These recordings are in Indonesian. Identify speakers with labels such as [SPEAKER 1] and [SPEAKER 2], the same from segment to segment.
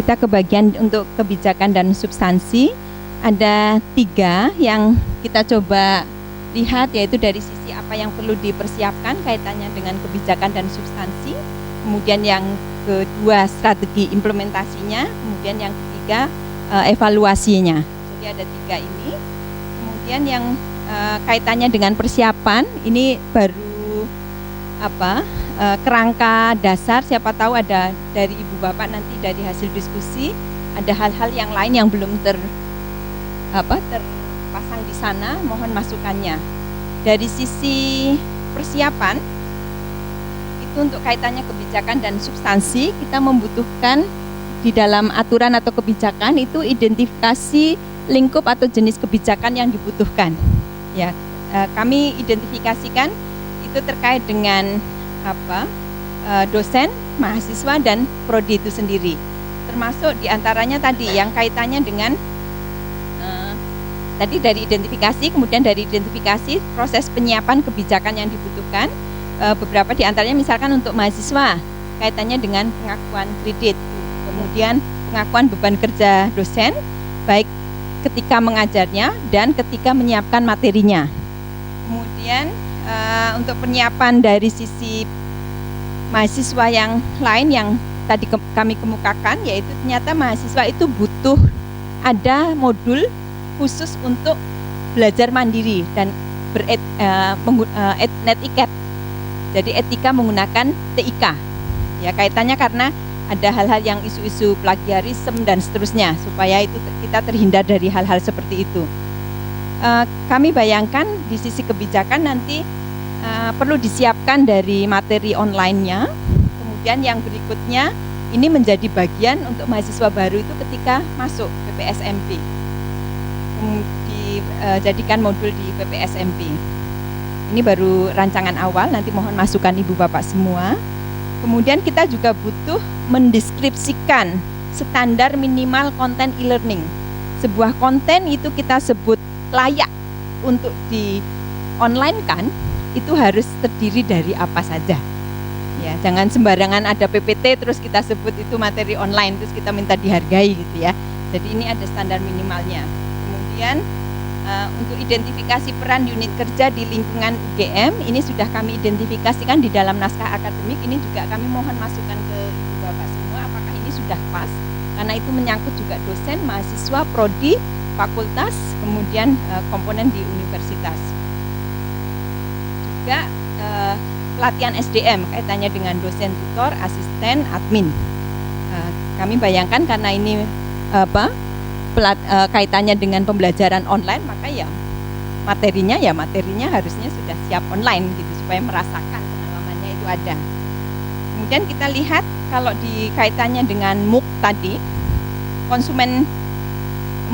[SPEAKER 1] kita ke bagian untuk kebijakan dan substansi. Ada 3 yang kita coba lihat, yaitu dari sisi apa yang perlu dipersiapkan kaitannya dengan kebijakan dan substansi. Kemudian yang kedua, strategi implementasinya. Kemudian yang ketiga, evaluasinya. Jadi ada 3 ini. Kemudian yang kaitannya dengan persiapan, ini baru kerangka dasar. Siapa tahu ada dari Ibu Bapak nanti dari hasil diskusi ada hal-hal yang lain yang belum terpasang di sana, mohon masukannya. Dari sisi persiapan itu untuk kaitannya kebijakan dan substansi, kita membutuhkan di dalam aturan atau kebijakan itu identifikasi lingkup atau jenis kebijakan yang dibutuhkan. Ya, kami identifikasikan itu terkait dengan dosen, mahasiswa dan prodi itu sendiri. Termasuk diantaranya tadi yang kaitannya dengan tadi dari identifikasi, kemudian dari identifikasi proses penyiapan kebijakan yang dibutuhkan. Beberapa diantaranya misalkan untuk mahasiswa kaitannya dengan pengakuan kredit, kemudian pengakuan beban kerja dosen baik ketika mengajarnya dan ketika menyiapkan materinya. Kemudian untuk penyiapan dari sisi mahasiswa yang lain yang tadi kami kemukakan, yaitu ternyata mahasiswa itu butuh ada modul khusus untuk belajar mandiri dan netiquette. Jadi etika menggunakan TIK. Ya, kaitannya karena ada hal-hal yang isu-isu plagiarisme dan seterusnya, supaya itu kita terhindar dari hal-hal seperti itu. Kami bayangkan di sisi kebijakan nanti perlu disiapkan dari materi online-nya. Kemudian yang berikutnya ini menjadi bagian untuk mahasiswa baru itu ketika masuk PPSMP, dijadikan modul di PPSMP. Ini baru rancangan awal, nanti mohon masukan Ibu Bapak semua. Kemudian kita juga butuh mendeskripsikan standar minimal konten e-learning. Sebuah konten itu kita sebut layak untuk di online kan, itu harus terdiri dari apa saja. Ya, jangan sembarangan ada PPT terus kita sebut itu materi online terus kita minta dihargai gitu ya. Jadi ini ada standar minimalnya. Kemudian untuk identifikasi peran unit kerja di lingkungan UGM, ini sudah kami identifikasikan di dalam naskah akademik. Ini juga kami mohon masukan ke Ibu Bapak semua, apakah ini sudah pas, karena itu menyangkut juga dosen, mahasiswa, prodi, fakultas, kemudian komponen di universitas. Juga pelatihan SDM kaitannya dengan dosen, tutor, asisten, admin. Kami bayangkan karena ini kaitannya dengan pembelajaran online, maka ya materinya harusnya sudah siap online gitu supaya merasakan pengalamannya itu ada. Kemudian kita lihat kalau di kaitannya dengan MOOC tadi, konsumen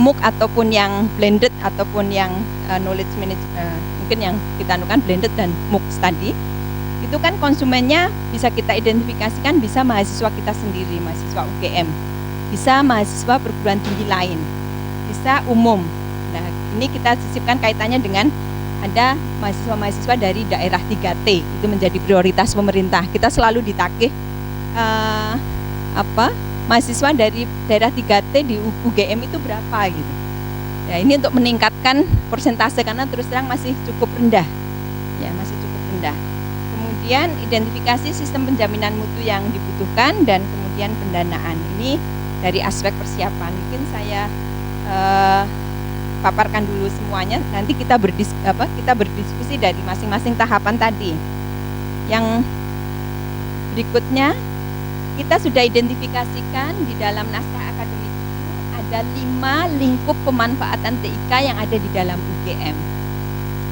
[SPEAKER 1] MOOC ataupun yang blended ataupun yang knowledge management, mungkin yang kita anukan blended dan MOOC tadi, itu kan konsumennya bisa kita identifikasikan, bisa mahasiswa kita sendiri, mahasiswa UGM, bisa mahasiswa perguruan tinggi lain, bisa umum. Nah, ini kita sisipkan kaitannya dengan ada mahasiswa-mahasiswa dari daerah 3T, itu menjadi prioritas pemerintah. Kita selalu ditakih mahasiswa dari daerah 3T di UGM itu berapa gitu. Ya, ini untuk meningkatkan persentase karena terus terang masih cukup rendah. Ya, masih cukup rendah. Kemudian identifikasi sistem penjaminan mutu yang dibutuhkan dan kemudian pendanaan. Ini dari aspek persiapan. Mungkin saya paparkan dulu semuanya. Nanti kita berdiskusi dari masing-masing tahapan tadi. Yang berikutnya kita sudah identifikasikan di dalam naskah akademik itu ada 5 lingkup pemanfaatan TIK yang ada di dalam UGM.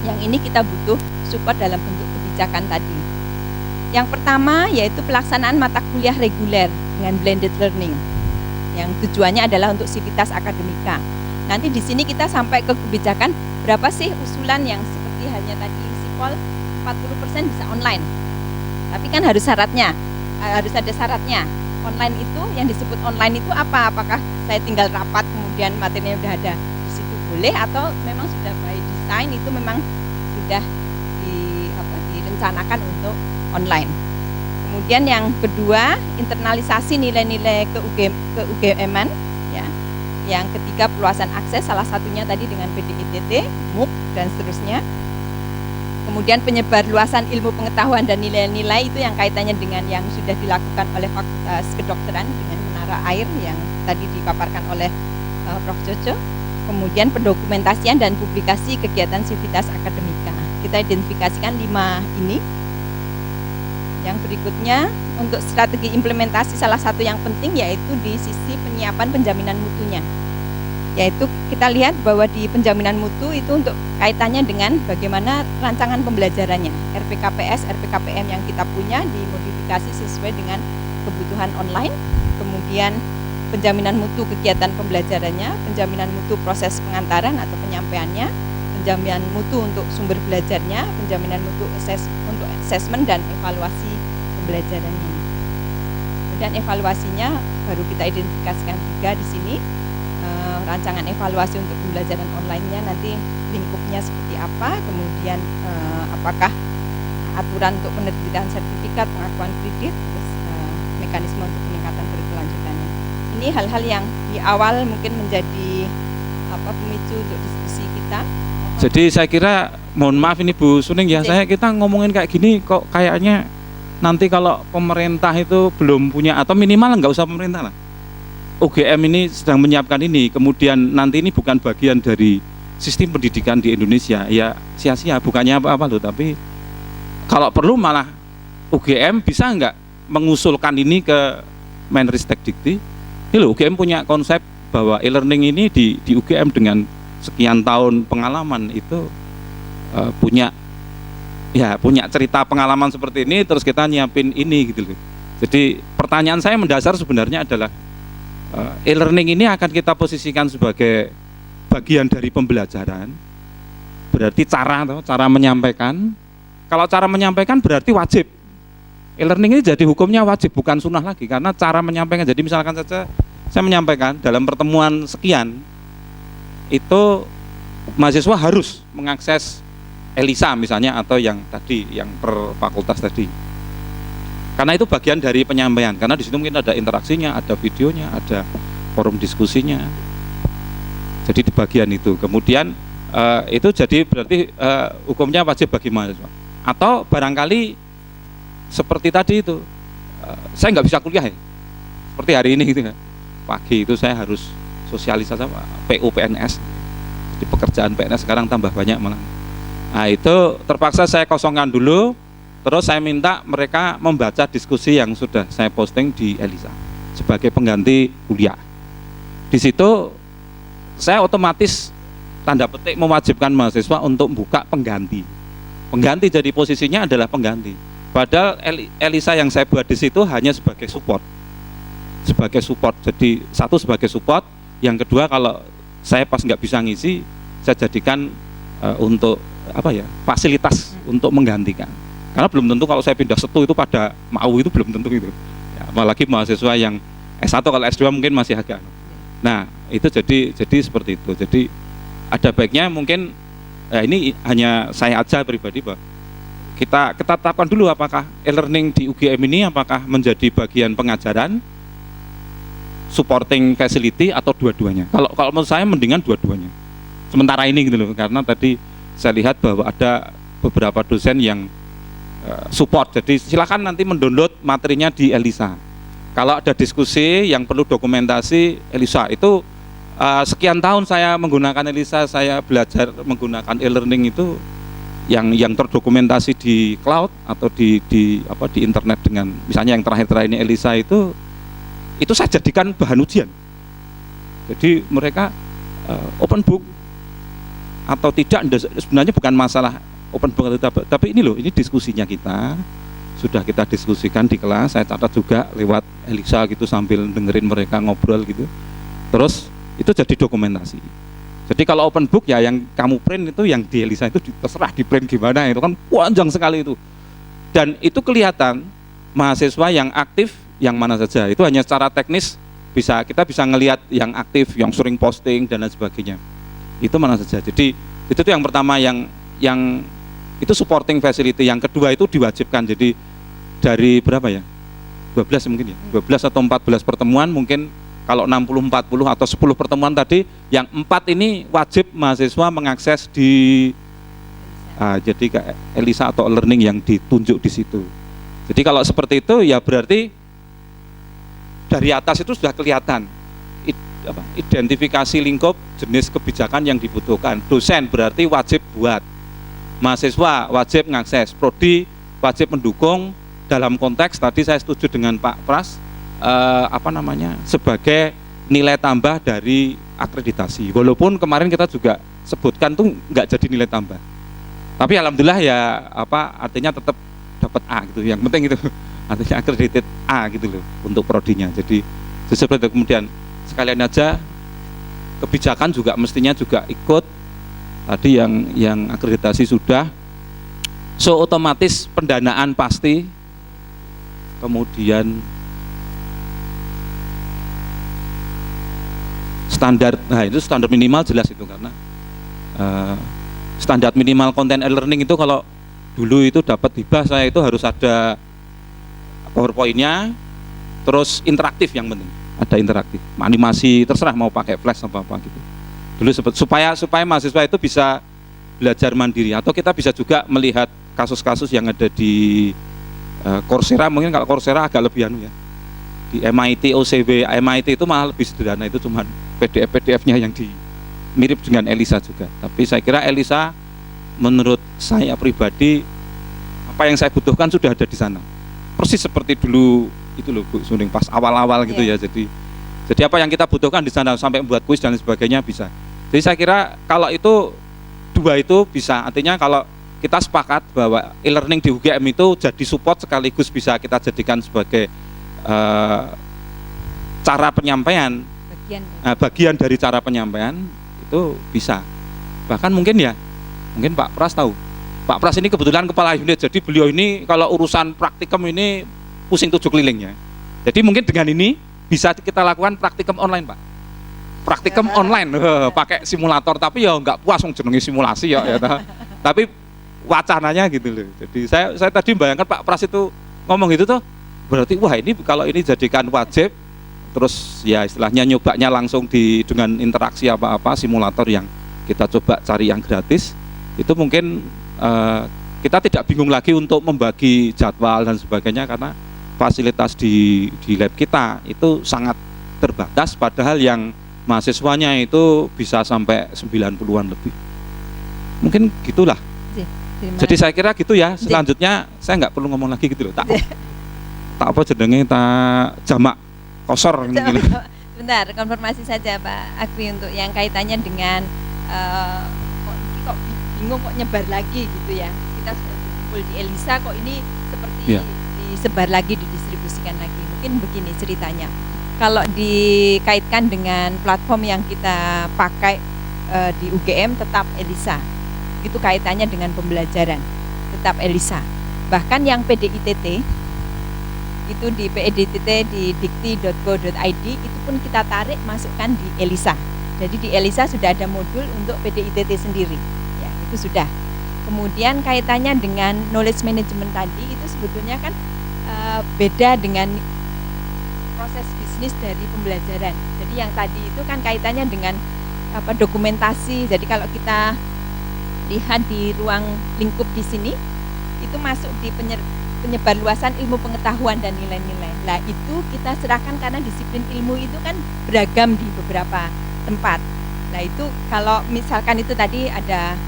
[SPEAKER 1] Yang ini kita butuh support dalam bentuk kebijakan tadi. Yang pertama yaitu pelaksanaan mata kuliah reguler dengan blended learning, yang tujuannya adalah untuk sivitas akademika. Nanti di sini kita sampai ke kebijakan berapa sih usulan yang seperti halnya tadi Sipol 40% bisa online. Tapi kan harus syaratnya, harus ada syaratnya. Online itu yang disebut online itu apa? Apakah saya tinggal rapat kemudian materinya sudah ada di situ boleh, atau memang sudah by design itu memang sudah direncanakan untuk online. Kemudian yang kedua, internalisasi nilai-nilai ke-UGM-an, ya. Yang ketiga, perluasan akses, salah satunya tadi dengan PDITT, MOOC, dan seterusnya. Kemudian penyebar luasan ilmu pengetahuan dan nilai-nilai itu yang kaitannya dengan yang sudah dilakukan oleh Fakultas Kedokteran dengan Menara Air yang tadi dipaparkan oleh Prof. Jojo. Kemudian pendokumentasian dan publikasi kegiatan sivitas akademika. Kita identifikasikan 5 ini. Yang berikutnya, untuk strategi implementasi salah satu yang penting yaitu di sisi penyiapan penjaminan mutunya. Yaitu kita lihat bahwa di penjaminan mutu itu untuk kaitannya dengan bagaimana rancangan pembelajarannya. RPKPS, RPKPM yang kita punya dimodifikasi sesuai dengan kebutuhan online. Kemudian penjaminan mutu kegiatan pembelajarannya, penjaminan mutu proses pengantaran atau penyampaiannya, penjaminan mutu untuk sumber belajarnya, penjaminan mutu untuk asesmen dan evaluasi pembelajarannya. Kemudian evaluasinya baru kita identifikasikan 3 di sini. Rancangan evaluasi untuk pembelajaran online-nya nanti lingkupnya seperti apa, kemudian apakah aturan untuk penerbitan sertifikat, pengakuan kredit, terus mekanisme untuk peningkatan berkelanjutannya. Ini hal-hal yang di awal mungkin menjadi pemicu untuk diskusi kita.
[SPEAKER 2] Jadi saya kira, mohon maaf ini Bu Suning ya, kita ngomongin kayak gini kok kayaknya nanti kalau pemerintah itu belum punya, atau minimal nggak usah pemerintah lah, UGM ini sedang menyiapkan ini, kemudian nanti ini bukan bagian dari sistem pendidikan di Indonesia, ya sia-sia, bukannya apa-apa loh, tapi kalau perlu malah UGM bisa nggak mengusulkan ini ke Menristek-Dikti. Ini loh, UGM punya konsep bahwa e-learning ini di UGM dengan sekian tahun pengalaman itu punya cerita pengalaman seperti ini, terus kita nyiapin ini gitu loh. Jadi pertanyaan saya mendasar sebenarnya adalah e-learning ini akan kita posisikan sebagai bagian dari pembelajaran, berarti cara menyampaikan. Kalau cara menyampaikan berarti wajib. E-learning ini jadi hukumnya wajib, bukan sunnah lagi, karena cara menyampaikan. Jadi misalkan saja saya menyampaikan dalam pertemuan sekian, itu mahasiswa harus mengakses ELISA misalnya, atau yang tadi yang per fakultas tadi. Karena itu bagian dari penyampaian, karena di situ mungkin ada interaksinya, ada videonya, ada forum diskusinya. Jadi di bagian itu, kemudian itu jadi berarti hukumnya wajib bagi mahasiswa. Atau barangkali seperti tadi itu, saya nggak bisa kuliah ya, seperti hari ini gitu ya. Pagi itu saya harus sosialisasi PU PNS, jadi pekerjaan PNS sekarang tambah banyak malah. Nah itu terpaksa saya kosongkan dulu. Terus saya minta mereka membaca diskusi yang sudah saya posting di ELISA sebagai pengganti kuliah. Di situ saya otomatis tanda petik mewajibkan mahasiswa untuk buka pengganti. Pengganti, jadi posisinya adalah pengganti. Padahal ELISA yang saya buat di situ hanya sebagai support. Sebagai support. Jadi satu sebagai support, yang kedua kalau saya pas nggak bisa ngisi, saya jadikan untuk fasilitas untuk menggantikan. Karena belum tentu kalau saya pindah setu itu pada mau, itu belum tentu itu. Ya, apalagi mahasiswa yang S1, kalau S2 mungkin masih agak. Nah, itu jadi seperti itu. Jadi ada baiknya mungkin ini hanya saya aja pribadi, Pak. Kita tetapkan dulu apakah e-learning di UGM ini apakah menjadi bagian pengajaran, supporting facility, atau dua-duanya. Kalau menurut saya mendingan dua-duanya. Sementara ini gitu loh, karena tadi saya lihat bahwa ada beberapa dosen yang support, jadi silakan nanti mendownload materinya di ELISA. Kalau ada diskusi yang perlu dokumentasi ELISA, itu sekian tahun saya menggunakan ELISA, saya belajar menggunakan e-learning itu yang terdokumentasi di cloud atau di internet, dengan misalnya yang terakhir ini ELISA itu saya jadikan bahan ujian. Jadi mereka open book atau tidak, sebenarnya bukan masalah open book atau tidak, tapi ini loh, ini diskusinya kita sudah kita diskusikan di kelas, saya catat juga lewat ELISA gitu sambil dengerin mereka ngobrol gitu, terus itu jadi dokumentasi. Jadi kalau open book ya yang kamu print itu, yang di ELISA itu terserah di print gimana, itu kan panjang sekali itu, dan itu kelihatan mahasiswa yang aktif yang mana saja. Itu hanya secara teknis kita bisa ngelihat yang aktif, yang sering posting dan lain sebagainya, itu mana saja. Jadi itu tuh yang pertama, yang itu supporting facility. Yang kedua itu diwajibkan, jadi dari berapa ya? 12 mungkin ya. 12 atau 14 pertemuan mungkin kalau 60 40 atau 10 pertemuan tadi yang 4 ini wajib mahasiswa mengakses di jadi kayak ELISA atau learning yang ditunjuk di situ. Jadi kalau seperti itu ya berarti dari atas itu sudah kelihatan identifikasi lingkup jenis kebijakan yang dibutuhkan. Dosen berarti wajib buat, mahasiswa wajib mengakses, prodi wajib mendukung. Dalam konteks tadi saya setuju dengan Pak Pras sebagai nilai tambah dari akreditasi. Walaupun kemarin kita juga sebutkan tuh nggak jadi nilai tambah. Tapi alhamdulillah ya artinya tetap dapat A gitu. Yang penting itu artinya accredited A gitu loh untuk prodinya. Jadi seperti itu. Kemudian sekalian aja kebijakan juga mestinya juga ikut tadi yang akreditasi sudah. So otomatis pendanaan pasti, kemudian standar, nah itu standar minimal jelas itu karena standar minimal content e-learning itu kalau dulu itu dapat hibah saya itu harus ada PowerPoint-nya, terus interaktif yang penting, ada interaktif, animasi terserah mau pakai flash apa gitu. Dulu supaya mahasiswa itu bisa belajar mandiri atau kita bisa juga melihat kasus-kasus yang ada di Coursera. Mungkin kalau Coursera agak lebih ya. Di MIT, OCW, MIT itu malah lebih sederhana, itu cuma PDF-nya yang mirip dengan ELISA juga. Tapi saya kira ELISA menurut saya pribadi apa yang saya butuhkan sudah ada di sana. Persis seperti dulu itu loh Bu Suning pas awal-awal gitu ya. Jadi apa yang kita butuhkan di sana sampai membuat kuis dan sebagainya bisa. Jadi saya kira kalau itu dua itu bisa. Artinya kalau kita sepakat bahwa e-learning di UGM itu jadi support sekaligus bisa kita jadikan sebagai cara penyampaian, bagian dari cara penyampaian itu bisa. Bahkan mungkin Pak Pras tahu. Pak Pras ini kebetulan kepala unit, jadi beliau ini kalau urusan praktikum ini pusing 7 kelilingnya. Jadi mungkin dengan ini bisa kita lakukan praktikum online, Pak. Praktikum online, pakai simulator, tapi ya nggak puas jenenge simulasi ya. Tapi wacananya gitu loh. Jadi saya tadi bayangkan Pak Pras itu ngomong gitu tuh, berarti wah ini kalau ini jadikan wajib, terus ya istilahnya nyobanya langsung dengan interaksi apa-apa simulator yang kita coba cari yang gratis, itu mungkin kita tidak bingung lagi untuk membagi jadwal dan sebagainya karena fasilitas di lab kita itu sangat terbatas, padahal yang mahasiswanya itu bisa sampai 90-an lebih. Mungkin gitulah. Jadi saya kira gitu ya. Selanjutnya saya nggak perlu ngomong lagi gitu loh. Tak apa jenenge tak jamak kosor.
[SPEAKER 1] Bentar, konfirmasi saja Pak Agri untuk yang kaitannya dengan kok bingung kok nyebar lagi gitu ya. Kita sudah berkumpul di ELISA kok ini seperti disebar lagi, didistribusikan lagi. Mungkin begini ceritanya. Kalau dikaitkan dengan platform yang kita pakai di UGM tetap ELISA. Itu kaitannya dengan pembelajaran tetap ELISA. Bahkan yang PDITT itu di PDITT di dikti.go.id itu pun kita tarik masukkan di ELISA. Jadi di ELISA sudah ada modul untuk PDITT sendiri. Ya, itu sudah. Kemudian kaitannya dengan knowledge management tadi itu sebetulnya kan beda dengan proses bisnis dari pembelajaran. Jadi yang tadi itu kan kaitannya dengan dokumentasi. Jadi kalau kita lihat di ruang lingkup di sini itu masuk di penyebarluasan ilmu pengetahuan dan nilai-nilai. Nah itu kita serahkan karena disiplin ilmu itu kan beragam di beberapa tempat. Nah itu kalau misalkan itu tadi ada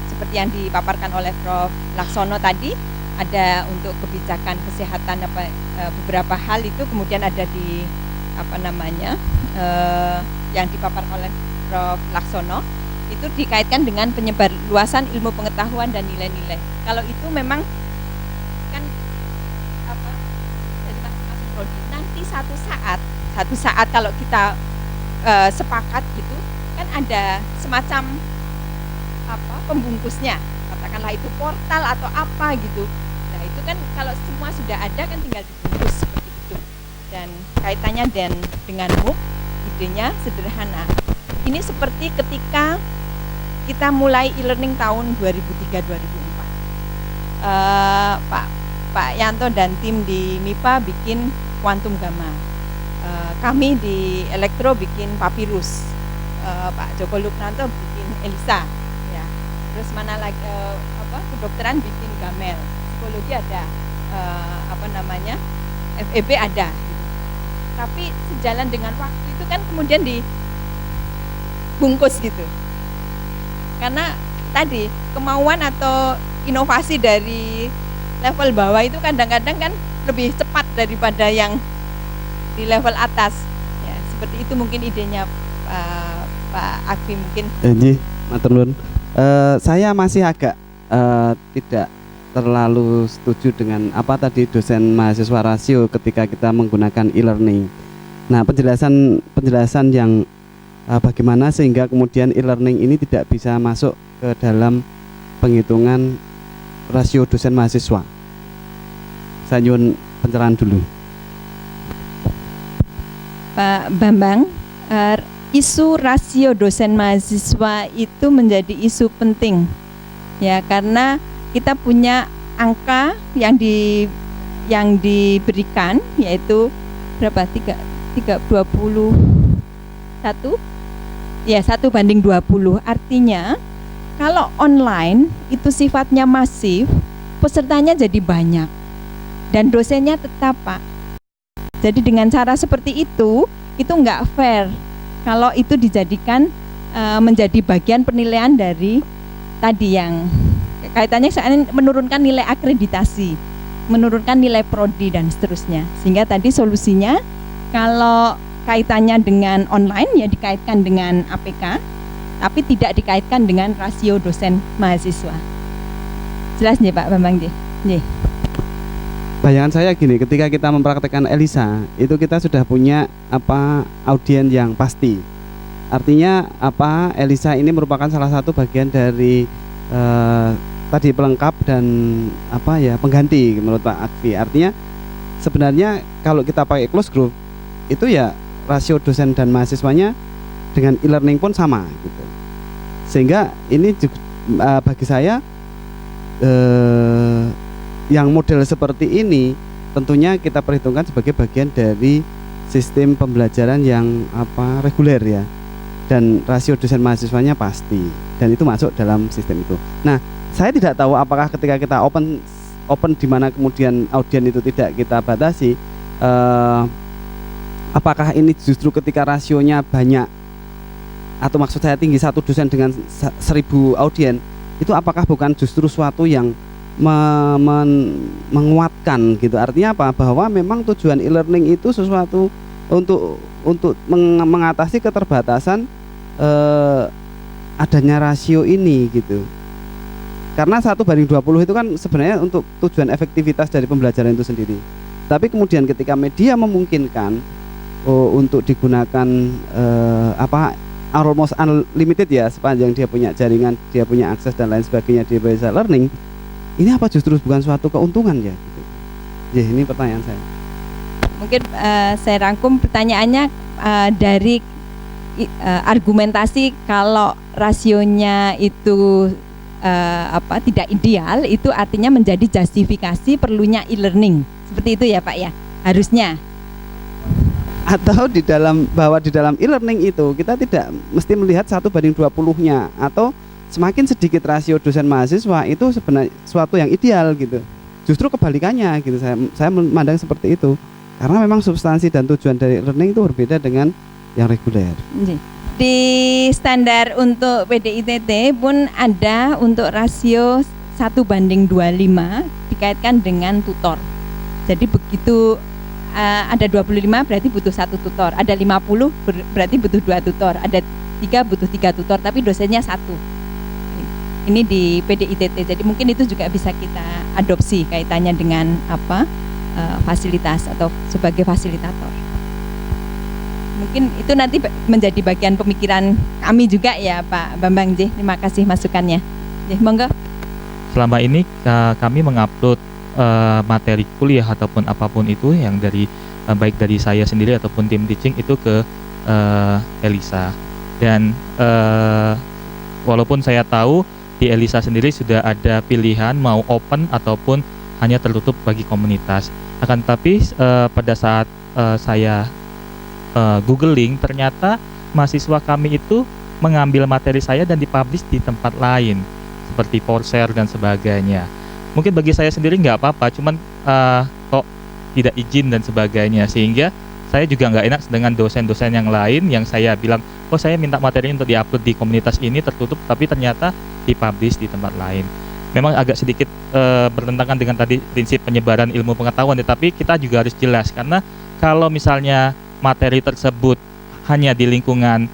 [SPEAKER 1] seperti yang dipaparkan oleh Prof. Laksono tadi, ada untuk kebijakan kesehatan beberapa hal itu, kemudian ada di yang dipaparkan oleh Prof. Laksono itu dikaitkan dengan penyebar luasan ilmu pengetahuan dan nilai-nilai. Kalau itu memang kan dari masing-masing prodi. Nanti satu saat kalau kita sepakat gitu kan ada semacam pembungkusnya, katakanlah itu portal atau apa gitu. Nah itu kan kalau semua sudah ada kan tinggal dibungkus seperti itu. Dan kaitannya dengan MOOC, idenya sederhana. Ini seperti ketika kita mulai e-learning tahun 2003-2004. Pak Yanto dan tim di MIPA bikin kuantum gamma. Kami di elektro bikin papirus. Pak Joko Luknanto bikin ELISA, ya. Terus mana lagi kedokteran bikin gamel, psikologi ada, FEB ada. Gitu. Tapi sejalan dengan waktu itu kan kemudian dibungkus gitu. Karena tadi kemauan atau inovasi dari level bawah itu kadang-kadang kan lebih cepat daripada yang di level atas. Ya, seperti itu mungkin idenya Pak Akfi mungkin.
[SPEAKER 3] Matur nuwun. Saya masih agak tidak terlalu setuju dengan apa tadi dosen mahasiswa rasio ketika kita menggunakan e-learning. Nah, penjelasan yang bagaimana sehingga kemudian e-learning ini tidak bisa masuk ke dalam penghitungan rasio dosen mahasiswa. Saya nyuwun pencerahan dulu.
[SPEAKER 1] Pak Bambang, isu rasio dosen mahasiswa itu menjadi isu penting, ya, karena kita punya angka yang diberikan yaitu berapa? 21 ya, 1:20. Artinya kalau online itu sifatnya masif, pesertanya jadi banyak dan dosennya tetap, Pak. Jadi dengan cara seperti itu enggak fair kalau itu dijadikan menjadi bagian penilaian dari tadi yang kaitannya menurunkan nilai akreditasi, menurunkan nilai prodi dan seterusnya. Sehingga tadi solusinya kalau kaitannya dengan online ya dikaitkan dengan APK, tapi tidak dikaitkan dengan rasio dosen mahasiswa. Jelas nih Pak Bambang nih.
[SPEAKER 3] Bayangan saya gini, ketika kita mempraktekkan ELISA, itu kita sudah punya audien yang pasti. Artinya ELISA ini merupakan salah satu bagian dari tadi pelengkap dan pengganti menurut Pak Akfi. Artinya sebenarnya kalau kita pakai closed group itu ya rasio dosen dan mahasiswanya dengan e-learning pun sama gitu. Sehingga ini juga, bagi saya yang model seperti ini tentunya kita perhitungkan sebagai bagian dari sistem pembelajaran yang reguler ya, dan rasio dosen mahasiswanya pasti, dan itu masuk dalam sistem itu. Nah, saya tidak tahu apakah ketika kita open di mana kemudian audien itu tidak kita batasi, apakah ini justru ketika rasionya banyak atau maksud saya tinggi satu dosen dengan 1000 audien, itu apakah bukan justru suatu yang menguatkan gitu. Artinya apa? Bahwa memang tujuan e-learning itu sesuatu untuk mengatasi keterbatasan adanya rasio ini gitu. Karena 1:20 itu kan sebenarnya untuk tujuan efektivitas dari pembelajaran itu sendiri. Tapi kemudian ketika media memungkinkan untuk digunakan almost unlimited ya, sepanjang dia punya jaringan, dia punya akses dan lain sebagainya, dia bisa learning. Ini apa justru bukan suatu keuntungan ya? Gitu. Ya, ini pertanyaan saya. Mungkin
[SPEAKER 1] saya rangkum pertanyaannya dari argumentasi kalau rasionya itu tidak ideal, itu artinya menjadi justifikasi perlunya e-learning. Seperti itu ya Pak ya, harusnya.
[SPEAKER 3] Atau di dalam e-learning itu kita tidak mesti melihat 1:20-nya, atau semakin sedikit rasio dosen mahasiswa itu sebenarnya suatu yang ideal gitu. Justru kebalikannya gitu, saya memandang seperti itu. Karena memang substansi dan tujuan dari learning itu berbeda dengan yang reguler.
[SPEAKER 1] Di standar untuk PDITT pun ada untuk rasio 1:25 dikaitkan dengan tutor. Jadi begitu ada 25 berarti butuh 1 tutor, ada 50 berarti butuh 2 tutor, ada 3 butuh 3 tutor, tapi dosennya 1. Ini di PDITT, jadi mungkin itu juga bisa kita adopsi kaitannya dengan fasilitas atau sebagai fasilitator. Mungkin itu nanti menjadi bagian pemikiran kami juga ya Pak Bambang. Terima kasih masukannya. Monggo.
[SPEAKER 4] Selama ini kami mengupload materi kuliah ataupun apapun itu yang dari baik dari saya sendiri ataupun tim teaching itu ke ELISA. Dan walaupun saya tahu di Elisa sendiri sudah ada pilihan mau open ataupun hanya tertutup bagi komunitas. Akan tetapi pada saat saya googling, ternyata mahasiswa kami itu mengambil materi saya dan dipublish di tempat lain seperti Foursquare dan sebagainya. Mungkin bagi saya sendiri nggak apa-apa, cuman kok tidak izin dan sebagainya, sehingga saya juga nggak enak dengan dosen-dosen yang lain yang saya bilang, oh saya minta materi untuk diupload di komunitas ini tertutup, tapi ternyata dipublish di tempat lain. Memang agak sedikit bertentangan dengan tadi prinsip penyebaran ilmu pengetahuan, tetapi kita juga harus jelas, karena kalau misalnya materi tersebut hanya di lingkungan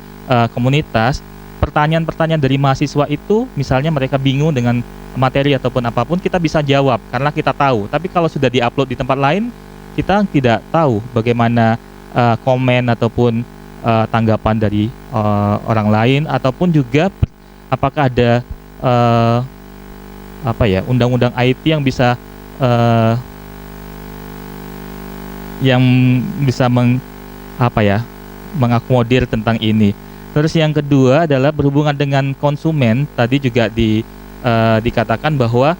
[SPEAKER 4] komunitas, pertanyaan-pertanyaan dari mahasiswa itu, misalnya mereka bingung dengan materi ataupun apapun, kita bisa jawab karena kita tahu. Tapi kalau sudah diupload di tempat lain, kita tidak tahu bagaimana komen ataupun tanggapan dari orang lain, ataupun juga apakah ada undang-undang IT yang bisa mengakomodir tentang ini. Terus yang kedua adalah berhubungan dengan konsumen. Tadi juga dikatakan bahwa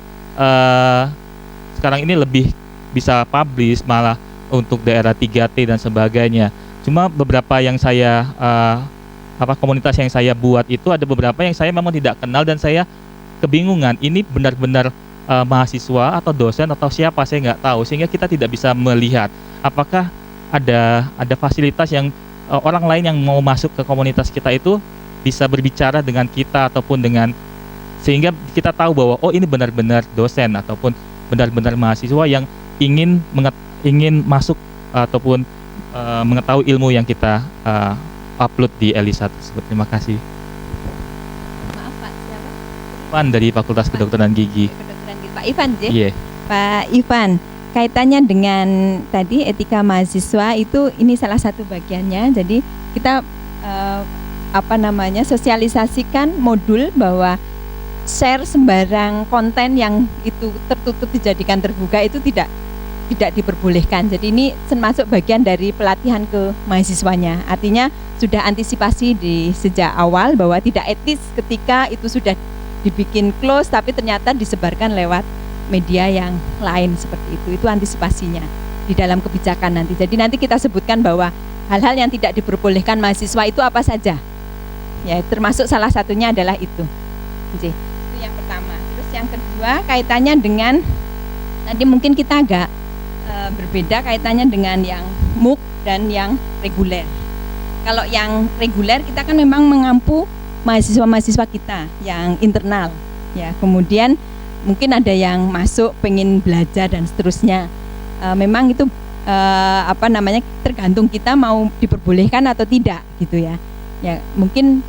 [SPEAKER 4] sekarang ini lebih bisa publish malah untuk daerah 3T dan sebagainya. Cuma beberapa yang saya komunitas yang saya buat itu ada beberapa yang saya memang tidak kenal dan saya kebingungan, ini benar-benar mahasiswa atau dosen atau siapa, saya nggak tahu, sehingga kita tidak bisa melihat apakah ada fasilitas yang orang lain yang mau masuk ke komunitas kita itu bisa berbicara dengan kita ataupun dengan, sehingga kita tahu bahwa oh ini benar-benar dosen ataupun benar-benar mahasiswa yang ingin masuk ataupun mengetahui ilmu yang kita upload di Elisa tersebut. Terima kasih.
[SPEAKER 1] Maaf Pak, siapa?
[SPEAKER 4] Ivan dari Fakultas Kedokteran Gigi.
[SPEAKER 1] Kedokteran Gigi. Pak Ivan, J?
[SPEAKER 4] Iya.
[SPEAKER 1] Pak Ivan, kaitannya dengan tadi etika mahasiswa itu ini salah satu bagiannya. Jadi kita sosialisasikan modul bahwa share sembarang konten yang itu tertutup dijadikan terbuka itu tidak diperbolehkan. Jadi ini termasuk bagian dari pelatihan ke mahasiswanya. Artinya sudah antisipasi di sejak awal bahwa tidak etis ketika itu sudah dibikin close tapi ternyata disebarkan lewat media yang lain seperti itu. Itu antisipasinya di dalam kebijakan nanti. Jadi nanti kita sebutkan bahwa hal-hal yang tidak diperbolehkan mahasiswa itu apa saja. Ya, termasuk salah satunya adalah itu. Itu yang pertama. Terus yang kedua kaitannya dengan tadi mungkin kita agak berbeda kaitannya dengan yang MOOC dan yang reguler. Kalau yang reguler kita kan memang mengampu mahasiswa-mahasiswa kita yang internal, ya. Kemudian mungkin ada yang masuk pengen belajar dan seterusnya. Memang itu tergantung kita mau diperbolehkan atau tidak, gitu ya. Ya mungkin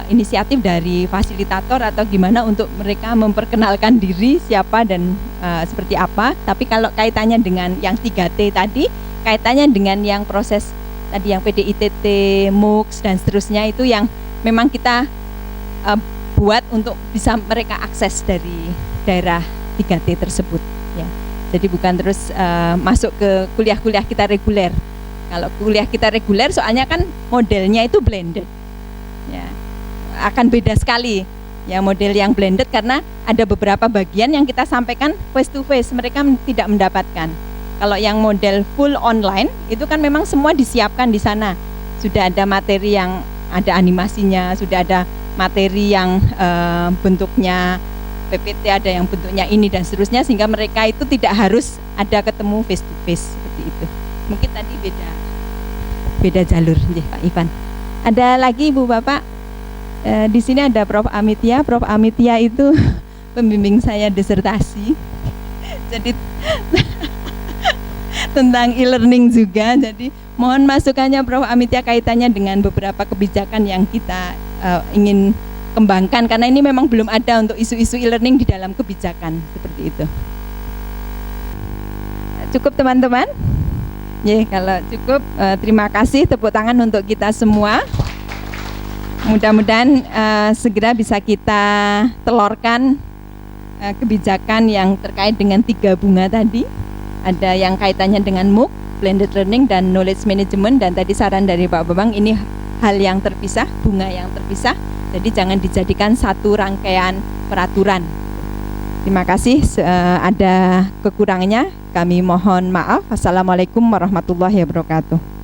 [SPEAKER 1] inisiatif dari fasilitator atau gimana untuk mereka memperkenalkan diri siapa dan seperti apa. Tapi kalau kaitannya dengan yang 3T tadi, kaitannya dengan yang proses tadi yang PDITT, MOOCs dan seterusnya itu yang memang kita buat untuk bisa mereka akses dari daerah 3T tersebut, ya. Jadi bukan terus masuk ke kuliah-kuliah kita reguler. Kalau kuliah kita reguler soalnya kan modelnya itu blended, ya. Akan beda sekali ya model yang blended karena ada beberapa bagian yang kita sampaikan face to face mereka tidak mendapatkan. Kalau yang model full online itu kan memang semua disiapkan di sana. Sudah ada materi yang ada animasinya, sudah ada materi yang bentuknya PPT, ada yang bentuknya ini dan seterusnya, sehingga mereka itu tidak harus ada ketemu face to face seperti itu. Mungkin tadi beda jalur, ya, Pak Ivan. Ada lagi Ibu Bapak, di sini ada Prof Amitya. Prof Amitya itu pembimbing saya disertasi, jadi tentang e-learning juga. Jadi mohon masukannya Prof Amitya kaitannya dengan beberapa kebijakan yang kita ingin kembangkan, karena ini memang belum ada untuk isu-isu e-learning di dalam kebijakan seperti itu. Cukup teman-teman? Ya, kalau cukup terima kasih, tepuk tangan untuk kita semua. Mudah-mudahan segera bisa kita telurkan kebijakan yang terkait dengan 3 bunga tadi. Ada yang kaitannya dengan MOOC, blended learning dan knowledge management, dan tadi saran dari Pak Bambang ini hal yang terpisah, bunga yang terpisah. Jadi jangan dijadikan satu rangkaian peraturan. Terima kasih. Ada kekurangannya kami mohon maaf. Assalamualaikum warahmatullahi wabarakatuh.